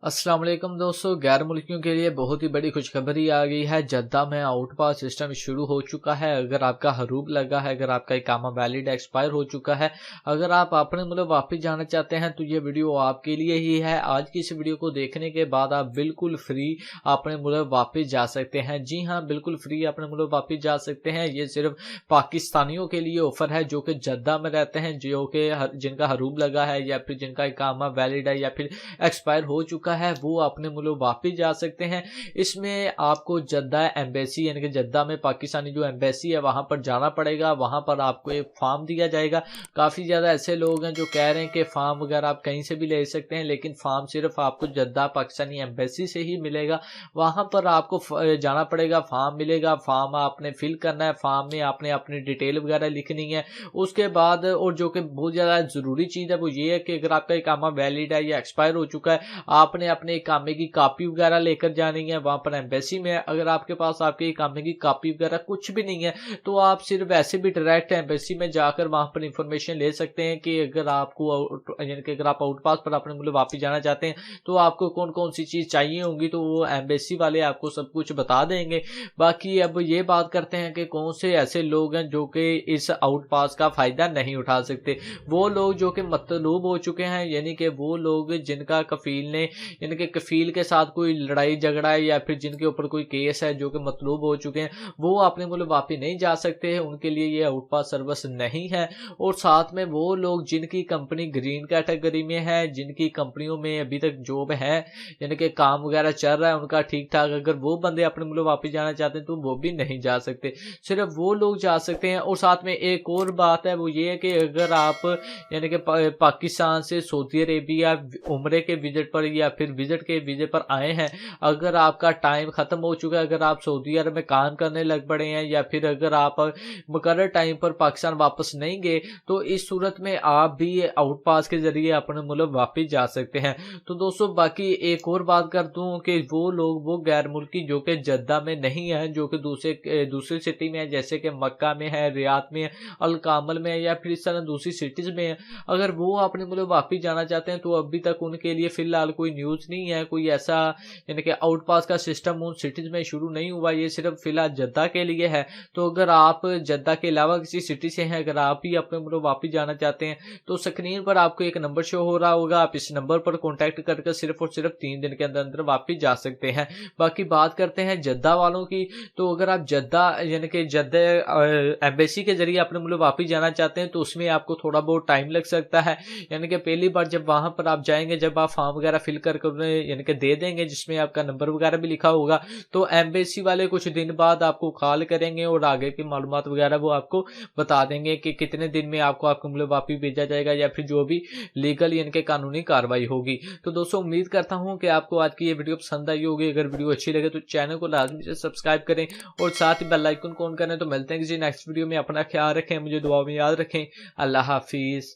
अस्सलाम वालेकुम दोस्तों, गैर मुल्कियों के लिए बहुत ही बड़ी खुशखबरी आ गई है। जद्दा में आउट पास सिस्टम शुरू हो चुका है। अगर आपका हरूब लगा है, अगर आपका इकामा वैलिड एक्सपायर हो चुका है, अगर आप अपने मुल्क वापस जाना चाहते हैं तो ये वीडियो आपके लिए ही है। आज की इस वीडियो को देखने के बाद आप बिल्कुल फ्री अपने मुल्क वापस जा सकते हैं। जी हाँ, बिल्कुल फ्री अपने मुल्क वापस जा सकते हैं। ये सिर्फ पाकिस्तानियों के लिए ऑफर है जो कि जद्दा में रहते हैं, जो कि जिनका हरूब लगा है या फिर जिनका इकामा वैलिड है या फिर एक्सपायर हो चुका है, वो अपने मुल्क वापस जा सकते हैं। इसमें आपको जद्दा एम्बेसी यानी कि जद्दा में पाकिस्तानी जो एम्बेसी है वहां पर जाना पड़ेगा। वहां पर आपको एक फॉर्म दिया जाएगा। काफी ज्यादा ऐसे लोग हैं जो कह रहे हैं कि फॉर्म वगैरह आप कहीं से भी ले सकते हैं, लेकिन फॉर्म सिर्फ आपको जद्दा पाकिस्तानी एम्बेसी से ही मिलेगा। वहां पर आपको जाना पड़ेगा, फॉर्म मिलेगा, फॉर्म आपने फिल करना है, फॉर्म में आपने अपनी डिटेल वगैरह लिखनी है। उसके बाद और जो कि बहुत ज्यादा जरूरी चीज है वो ये है कि अगर आपका इकामा वैलिड है या एक्सपायर हो चुका है, आपने अपने इकामे की कॉपी वगैरह लेकर जानी है वहां पर एम्बेसी में। अगर आपके पास आपके इकामे की कॉपी वगैरह कुछ भी नहीं है तो आप सिर्फ वैसे भी डायरेक्ट एम्बेसी में जाकर वहां पर इंफॉर्मेशन ले सकते हैं कि अगर आपको यानी कि अगर आप आउट पास पर अपने मुल्क वापस जाना चाहते हैं तो आपको कौन कौन सी चीज चाहिए होंगी, तो वो एम्बेसी वाले आपको सब कुछ बता देंगे। बाकी अब ये बात करते हैं कि कौन से ऐसे लोग हैं जो कि इस आउट पास का फायदा नहीं उठा सकते। वो लोग जो कि मतलूब हो चुके हैं, यानी कि वो लोग जिनका कफील ने यानी कि कफील के साथ कोई लड़ाई झगड़ा है या फिर जिनके ऊपर कोई केस है, जो कि मतलूब हो चुके हैं, वो अपने मुल्क वापस नहीं जा सकते। उनके लिए ये आउट पास सर्विस नहीं है। और साथ में वो लोग जिनकी कंपनी ग्रीन कैटेगरी में है, जिनकी कंपनियों में अभी तक जॉब है यानी कि काम वगैरह चल रहा है उनका ठीक ठाक, अगर वो बंदे अपने मुल्क वापस जाना चाहते हैं तो वो भी नहीं जा सकते, सिर्फ वो लोग जा सकते हैं। और साथ में एक और बात है वो ये है कि अगर आप यानी कि पाकिस्तान से सऊदी अरेबिया उम्रे के विजिट पर या फिर विजिट के वीजे पर आए हैं, अगर आपका टाइम खत्म हो चुका है, अगर आप सऊदी अरब में काम करने लग पड़े हैं या फिर अगर आप मुकर्रर टाइम पर पाकिस्तान वापस नहीं गए, तो इस सूरत में आप भी आउट पास के जरिए अपने मुल्क वापस जा सकते हैं। तो दोस्तों बाकी एक और बात कर दूं कि वो लोग वो गैर मुल्की जो कि जद्दा में नहीं है, जो कि दूसरी सिटी में है, जैसे कि मक्का में है, रियाद में है, अल कामल में है या फिर इस तरह दूसरी सिटीज में है, अगर वो अपने मुल्क वापस जाना चाहते हैं तो अभी तक उनके लिए फिलहाल कोई न्यूज नहीं है, कोई ऐसा यानी कि आउट पास का सिस्टम उन सिटीज में शुरू नहीं हुआ। ये सिर्फ फिलहाल जद्दा के लिए है। तो अगर आप जद्दा के अलावा किसी सिटी से हैं, अगर आप ही अपने मुल्क वापस जाना चाहते हैं तो स्क्रीन पर आपको एक नंबर शो हो रहा होगा, आप इस नंबर पर कॉन्टैक्ट करके सिर्फ और सिर्फ 3 दिन के अंदर अंदर वापस जा सकते हैं। बाकी बात करते हैं जद्दा वालों की, तो अगर आप जद्दा यानी कि जद्दा एम्बेसी के जरिए अपने मुल्क वापस जाना चाहते हैं तो उसमें आपको थोड़ा बहुत टाइम लग सकता है। यानी कि पहली बार जब वहां पर आप जाएंगे, जब आप फॉर्म वगैरह फिल कर यानी कि दे देंगे जिसमें आपका नंबर वगैरह भी लिखा होगा, तो एम्बेसी वाले कुछ दिन बाद आपको कॉल करेंगे और आगे की मालूमात वगैरह वो आपको बता देंगे कि कितने दिन में आपको आपके मुल्क वापस भेजा जाएगा या फिर जो भी लीगल यानी कि कानूनी कार्रवाई होगी। तो दोस्तों उम्मीद करता हूं कि आपको आज की ये वीडियो पसंद आई होगी। अगर वीडियो अच्छी लगे तो चैनल को लाजमी से सब्सक्राइब करें और साथ ही बेल आइकन को ऑन करें। तो मिलते हैं किसी नेक्स्ट वीडियो में। अपना ख्याल रखें, मुझे दुआ में याद रखें। अल्लाह हाफिज।